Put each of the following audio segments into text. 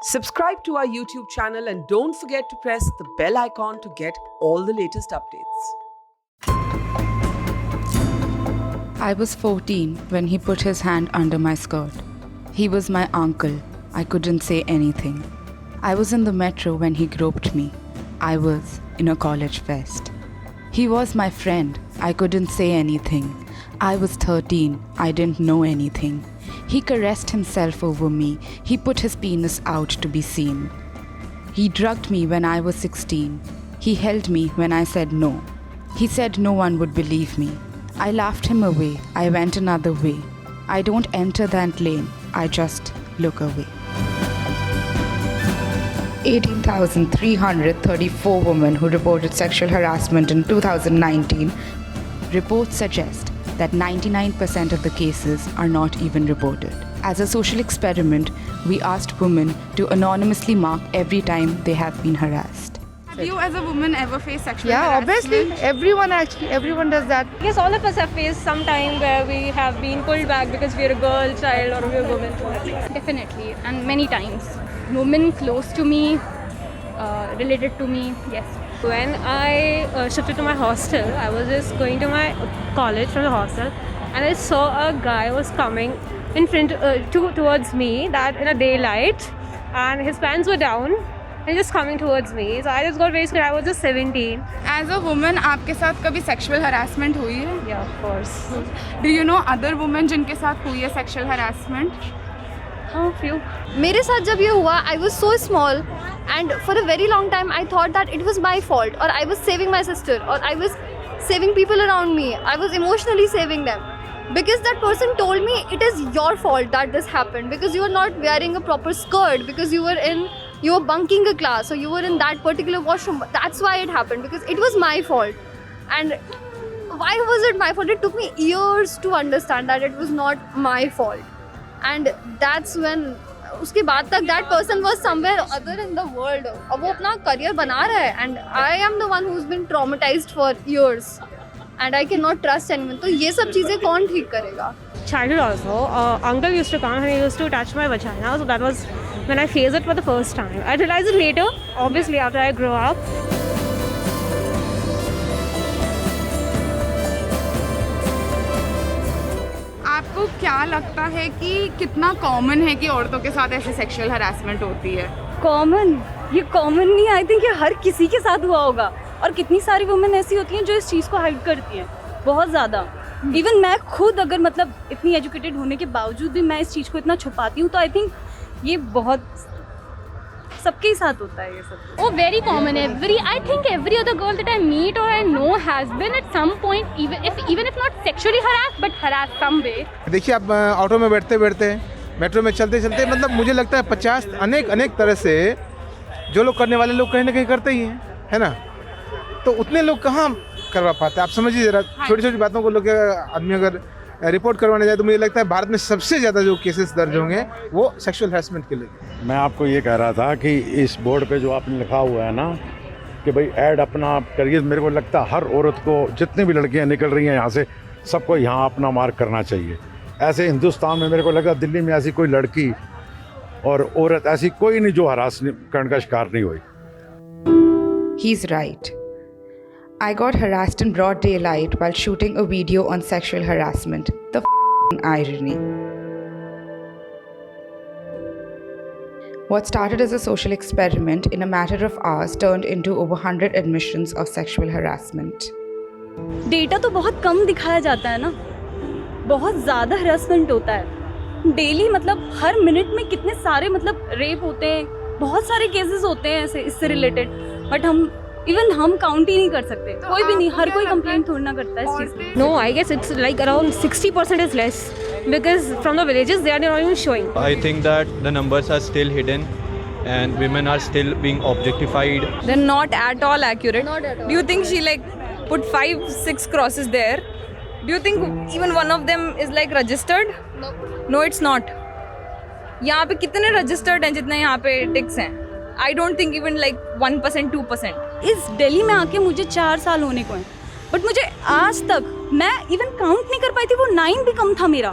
Subscribe to our YouTube channel and don't forget to press the bell icon to get all the latest updates. I was 14 when he put his hand under my skirt. He was my uncle. I couldn't say anything. I was in the metro when he groped me. I was in a college fest. He was my friend. I couldn't say anything. I was 13. I didn't know anything. He caressed himself over me. He put his penis out to be seen. He drugged me when I was 16. He held me when I said no. He said no one would believe me. I laughed him away. I went another way. I don't enter that lane. I just look away. 18,334 women who reported sexual harassment in 2019. Reports suggest that 99% of the cases are not even reported. As a social experiment, we asked women to anonymously mark every time they have been harassed. Have you as a woman ever faced sexual Yeah, harassment? obviously. Everyone does that. I guess all of us have faced some time where we have been pulled back because we're a girl, child, or we're a woman. Definitely, and many times. Women close to me, related to me, yes. When I shifted to my hostel, I was just going to my college from the hostel, and I saw a guy was coming in front towards me, that in a daylight, and his pants were down and just coming towards me. So I just got very scared. I was just 17. As a woman, आपके साथ कभी sexual harassment हुई है? Yeah, of course. Do you know other women जिनके साथ हुई है sexual harassment? How few? मेरे साथ जब ये हुआ I was so small and for a very long time I thought that it was my fault or I was saving my sister or I was saving people around me. I was emotionally saving them because that person told me it is your fault that this happened because you were not wearing a proper skirt, because you were bunking a class or you were in that particular washroom. That's why it happened, because it was my fault. And why was it my fault? It took me years to understand that it was not my fault. And that's when उसके बाद तक that person was somewhere other in the world. अब वो अपना career बना रहा है and I am the one who's been traumatized for years and I cannot trust anyone. तो ये सब चीज़ें कौन ठीक करेगा? Childhood also, uncle used to come and he used to touch my vagina. So that was when I faced it for the first time. I realized it later, obviously after I grew up. आपको क्या लगता है कि कितना common है कि औरतों के साथ ऐसे सेक्सुअल हरासमेंट होती है? कॉमन, ये कॉमन नहीं, आई थिंक ये हर किसी के साथ हुआ होगा. और कितनी सारी वुमेन ऐसी होती हैं जो इस चीज़ को हाइड करती हैं, बहुत ज़्यादा. इवन मैं खुद अगर मतलब इतनी एजुकेटेड होने के बावजूद भी मैं इस चीज़ को इतना छुपाती हूँ, तो आई थिंक ये बहुत सबके ही साथ होता है ये सब. Oh, very common. I think every other girl that I meet or I know has been at some point, even if not sexually harassed, but harassed some way. देखिए, आप ऑटो में बैठते मेट्रो में चलते मतलब मुझे लगता है 50 अनेक तरह से जो लोग करने वाले लोग कहीं ना कहीं करते ही हैं, है ना. तो उतने लोग कहाँ करवा पाते हैं. आप समझिए ज़रा, छोटी छोटी बातों को लोग आदमी अगर रिपोर्ट करवाने जाए तो मुझे लगता है भारत में सबसे ज़्यादा जो केसेस दर्ज होंगे वो सेक्सुअल हैरेसमेंट के लिए. मैं आपको ये कह रहा था कि इस बोर्ड पे जो आपने लिखा हुआ है ना कि भाई ऐड अपना करिए, मेरे को लगता है हर औरत को, जितनी भी लड़कियां निकल रही हैं यहाँ से, सबको यहाँ अपना मार्क करना चाहिए. ऐसे हिंदुस्तान में मेरे को लगता है दिल्ली में ऐसी कोई लड़की और औरत ऐसी कोई नहीं जो हरास करने का शिकार नहीं हुई. He's right. I got harassed in broad daylight while shooting a video on sexual harassment. The irony. What started as a social experiment in a matter of hours turned into over 100 admissions of sexual harassment. Data तो बहुत कम दिखाया जाता है ना, बहुत ज़्यादा harassment होता है डेली. मतलब हर मिनट में कितने सारे मतलब रेप होते हैं, बहुत सारे केसेस होते हैं ऐसे इससे रिलेटेड, बट हम काउंट ही नहीं कर सकते. कोई भी नहीं, हर कोई कंप्लेंट थोड़ी ना करता है इस चीज़ की. No, I guess it's like around 60% is less because from the villages they are not even showing. I think that the numbers are still hidden and women are still being objectified. They're not at all accurate. Not at all. Do you think she like put 5-6 crosses there? Do you think even one of them is like registered? No, it's not. यहाँ पे कितने registered हैं जितने यहाँ पे ticks हैं? I don't think even like 1%, 2%. इस दिल्ली में आके मुझे 4 साल होने को हैं, बट मुझे आज तक मैं इवन काउंट नहीं कर पाई थी. वो 9 भी कम था मेरा.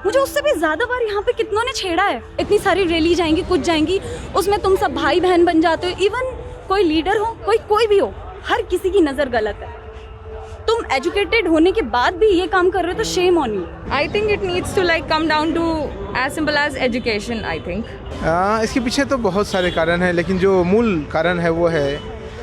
मुझे उससे भी ज़्यादा बार यहाँ पे कितनों ने छेड़ा है। इतनी सारी रैली जाएंगी, कुछ जाएंगी, उसमें तुम सब भाई बहन बन जाते हो। इवन कोई लीडर हो, कोई भी हो, हर किसी की नज़र गलत है। तुम एजुकेटेड होने के बाद भी ये काम कर रहे हो तो shame on you. I think it needs to like come down to as simple as education. I think इसके पीछे तो बहुत सारे कारण हैं, लेकिन जो मूल कारण है वो है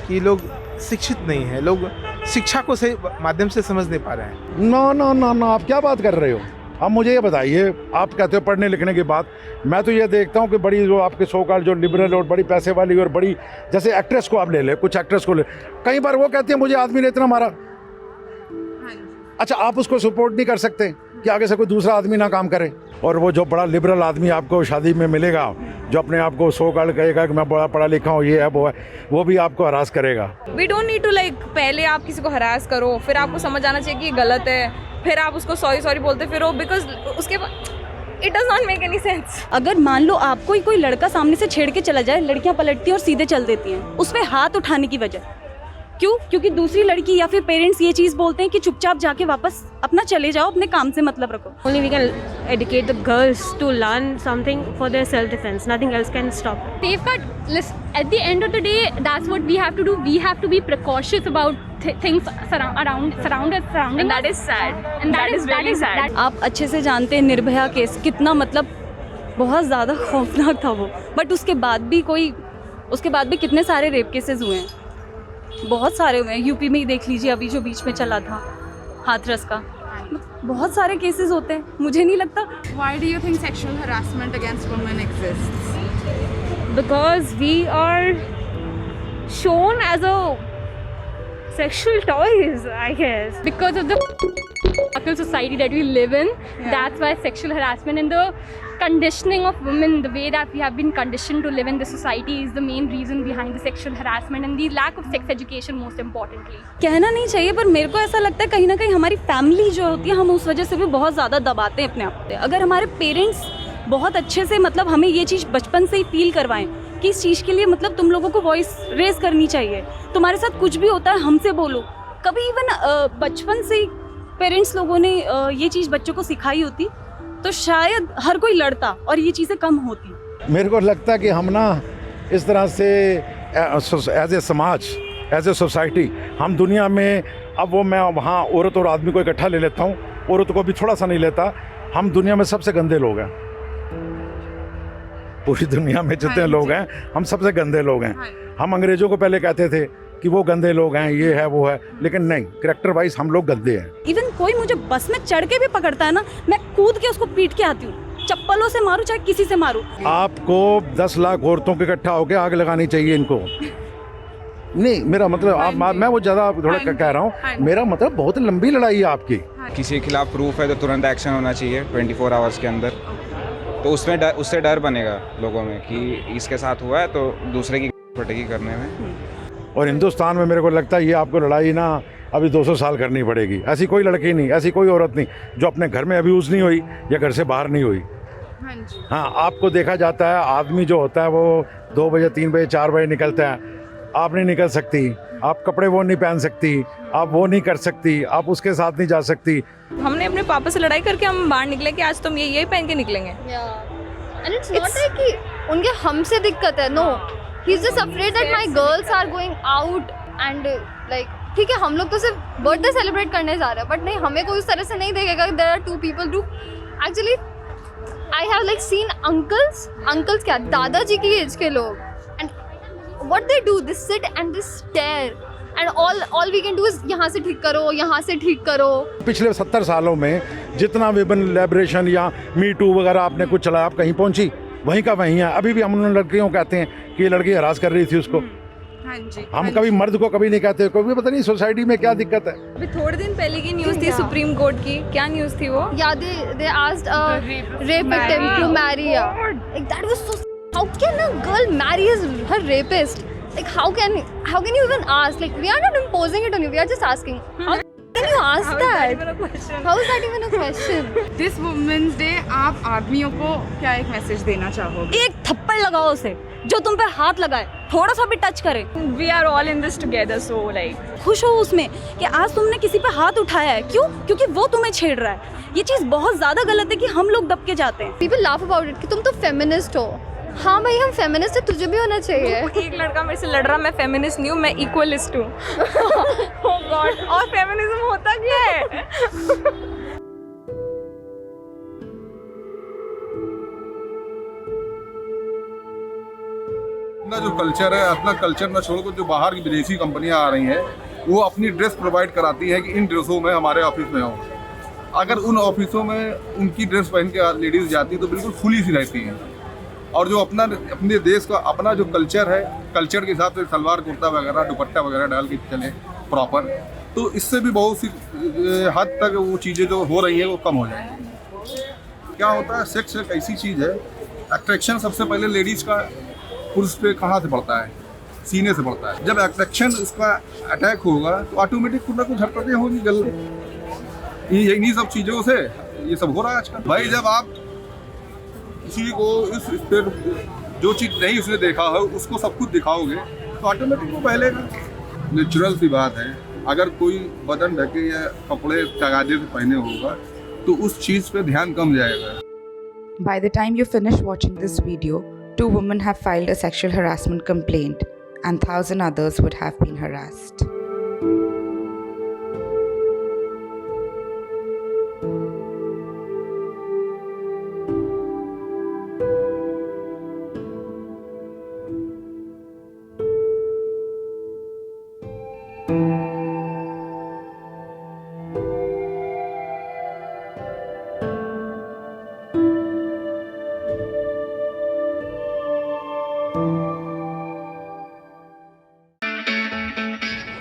कि लोग शिक्षित नहीं है, लोग शिक्षा को सही माध्यम से समझ नहीं पा रहे हैं। ना आप क्या बात कर रहे हो? अब मुझे ये बताइए, आप कहते हो पढ़ने लिखने की बात, मैं तो ये देखता हूँ कि बड़ी जो आपके सोकाल जो लिबरल और बड़ी पैसे वाली और बड़ी, जैसे एक्ट्रेस को आप ले ले, कुछ एक्ट्रेस को ले, कई बार वो कहती है मुझे आदमी ने इतना मारा। अच्छा, आप उसको सपोर्ट नहीं कर सकते कि आगे से कोई दूसरा आदमी ना काम करे? और वो जो बड़ा लिबरल आदमी आपको शादी में मिलेगा, जो अपने आप को सो कार्ड कहेगा कि मैं बड़ा पढ़ा लिखा हूँ, ये है वो है, वो भी आपको हरास करेगा। We don't need to like पहले आप किसी को हरास करो, फिर आपको समझ आना चाहिए कि ये गलत है, फिर आप उसको सॉरी बोलते फिर वो, बिकॉज उसके it does not make any sense. अगर मान लो आपको ही कोई लड़का सामने से छेड़ के चला जाए, लड़कियां पलटती हैं और सीधे चल देती हैं, उसमें हाथ उठाने की वजह क्यों? क्योंकि दूसरी लड़की या फिर पेरेंट्स ये चीज़ बोलते हैं कि चुपचाप जाके वापस अपना चले जाओ, अपने काम से मतलब रखो। Only we can educate the girls to learn something for their self-defense. Nothing else can stop it. Safeguard, listen, at the end of the day, that's what we have to do. We have to be precautious about things surround us. And that is sad. And that is really sad. आप अच्छे से जानते हैं Nirbhaya case कितना मतलब बहुत ज़्यादा खौफनाक था वो, बट उसके बाद भी कितने सारे रेप केसेस हुए हैं, बहुत सारे हुए हैं। यूपी में ही देख लीजिए, अभी जो बीच में चला था हाथरस का, बहुत सारे केसेस होते हैं। मुझे नहीं लगता। Why do you think sexual harassment against women exists? Because we are shown as a sexual toys, I guess. Because of the society that we live in, that's why sexual harassment and the conditioning of women, the way that we have been conditioned to live in the society, is the main reason behind the sexual harassment and the lack of sex education, most importantly. कहना नहीं चाहिए, पर मेरे को ऐसा लगता है कहीं ना कहीं हमारी फैमिली जो होती है, हम उस वजह से भी बहुत ज़्यादा दबाते हैं अपने आप को। अगर हमारे पेरेंट्स बहुत अच्छे से मतलब हमें ये चीज़ बचपन से ही फील करवाएं कि इस चीज़ के लिए मतलब तुम लोगों को वॉइस रेज करनी चाहिए, तुम्हारे साथ कुछ भी होता है हमसे बोलो। कभी इवन बचपन से पेरेंट्स लोगों ने ये चीज़ बच्चों को सिखाई होती तो शायद हर कोई लड़ता और ये चीज़ें कम होती। मेरे को लगता है कि हम ना इस तरह से एज ए समाज, एज ए सोसाइटी, हम दुनिया में, अब वो मैं वहाँ औरत और आदमी को इकट्ठा ले लेता हूँ, औरत को भी थोड़ा सा नहीं लेता, हम दुनिया में सबसे गंदे लोग हैं। पूरी दुनिया में जितने लोग हैं, हम सबसे गंदे लोग हैं। हम अंग्रेजों को पहले कहते थे कि वो गंदे लोग हैं, ये है वो है, लेकिन नहीं, कैरेक्टर वाइज हम लोग गंदे हैं। इवन कोई मुझे बस में चढ़ के भी पकड़ता है ना, मैं कूद के उसको पीट के आती हूँ, चप्पलों से मारूं चाहे किसी से मारूं। आपको 10 लाख औरतों के इकट्ठा होकर आग लगानी चाहिए इनको। नहीं, मेरा मतलब मैं वो ज़्यादा थोड़ा कह रहा हूँ, मेरा मतलब बहुत लंबी लड़ाई है आपकी। किसी के खिलाफ प्रूफ है तो तुरंत एक्शन होना चाहिए 24 आवर्स के अंदर, तो उससे डर बनेगा लोगों में कि इसके साथ हुआ है तो दूसरे की पटेगी करने में। और हिंदुस्तान में मेरे को लगता है ये आपको लड़ाई ना अभी 200 साल करनी पड़ेगी। ऐसी कोई लड़की नहीं, ऐसी कोई औरत नहीं जो अपने घर में अब्यूज़ नहीं हुई या घर से बाहर नहीं हुई। हाँ, आपको देखा जाता है आदमी जो होता है वो 2 बजे 3 बजे 4 बजे निकलता है, आप नहीं निकल सकती, आप कपड़े वो नहीं पहन सकती, आप वो नहीं कर सकती, आप उसके साथ नहीं जा सकती। हमने अपने पापा से लड़ाई करके हम बाहर निकले कि आज तुम यही पहन के निकलेंगे। And it's not like कि उनके हमसे दिक्कत है, no. He's just afraid that my girls are going out and like, ठीक है हम लोग तो सिर्फ बर्थडे सेलिब्रेट करने जा रहे हैं, बट नहीं, हमें कोई उस तरह से नहीं देखेगा। There are 2 people do. Actually, I have like seen uncles क्या दादाजी की एज के लोग, and what they do, they sit and they stare. And all we can do is यहाँ से ठीक करो, यहाँ से ठीक करो। पिछले 70 सालों में जितना विभिन्न लिबरेशन या मी टू वगैरह आपने कुछ चलाया, आप कहीं पहुंची, वहीं का वहीं है। अभी भी हम उन लड़कियों कहते हैं कि ये लड़की हरास कर रही थी उसको। हम कभी मर्द को कभी नहीं कहते, कोई भी पता नहीं सोसाइटी में क्या दिक्कत है। अभी थोड़े दिन पहले की न्यूज़ थी सुप्रीम कोर्ट की, क्या न्यूज़ थी वो? Yeah, they asked a rape victim to marry her. Like that was so. How can a girl marry her rapist? Like how can you even ask? Like we are not imposing it on you. We are just asking. Can you ask How is that that? even a question? How is that even a question? This women's day आप आदमियों को क्या एक message देना चाहोगे? एक थप्पड़ लगाओ उसे जो तुम पे हाथ लगाए, थोड़ा सा भी टच करे। We are all in this together, so like. खुश हो उसमें कि आज तुमने किसी पे हाथ उठाया है। क्यों? क्योंकि वो तुम्हें छेड़ रहा है। ये चीज़ बहुत ज़्यादा गलत है कि हम लोग दब के जाते हैं। People laugh about it कि तुम तो feminist हो। हाँ भाई हम feminist है, तुझे भी होना चाहिए। एक लड़का मेरे से लड़ रहा, मैं फेमिनिस्ट नहीं हूँ, मैं इक्वलिस्ट हूँ। Oh God, और फेमिनिज्म होता क्या है? अपना जो कल्चर है, अपना कल्चर ना छोड़कर जो बाहर की विदेशी कंपनियां आ रही हैं, वो अपनी ड्रेस प्रोवाइड कराती हैं कि इन ड्रेसों में हमारे ऑफिस में आओ। अगर उन ऑफिसों में उनकी ड्रेस पहन के लेडीज़ जाती तो बिल्कुल खुली सी रहती हैं। और जो अपने देश का अपना जो कल्चर है, कल्चर के हिसाब से सलवार कुर्ता वगैरह दुपट्टा वगैरह डाल के चले प्रॉपर, तो इससे भी बहुत सी हद तक वो चीज़ें जो हो रही हैं वो कम हो जाएंगी। क्या होता है, सेक्स एक ऐसी चीज़ है, अट्रैक्शन सबसे पहले लेडीज़ का पुरुष पे कहाँ से पड़ता है? सीने से पड़ता है। जब अट्रैक्शन उसका अटैक होगा तो ऑटोमेटिक कुछ ना कुछ हरकतें होगी गलत। इन्हीं सब चीज़ों से ये सब हो रहा है आजकल। भाई जब आप किसी को इस पर जो चीज़ नहीं उसने देखा है उसको सब कुछ दिखाओगे तो ऑटोमेटिक वो पहलेगा। नेचुरल सी बात है, अगर कोई बदन ढके या कपड़े तगाजे से पहने होगा तो उस चीज़ पे ध्यान कम जाएगा। By the time you finish watching this video, 2 women have filed a sexual harassment complaint and 1,000 others would have been harassed.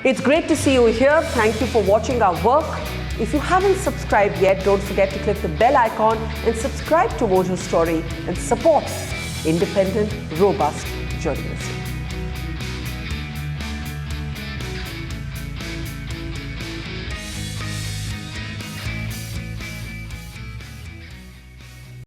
It's great to see you here. Thank you for watching our work. If you haven't subscribed yet, don't forget to click the bell icon and subscribe to Mojo Story and support independent, robust journalism.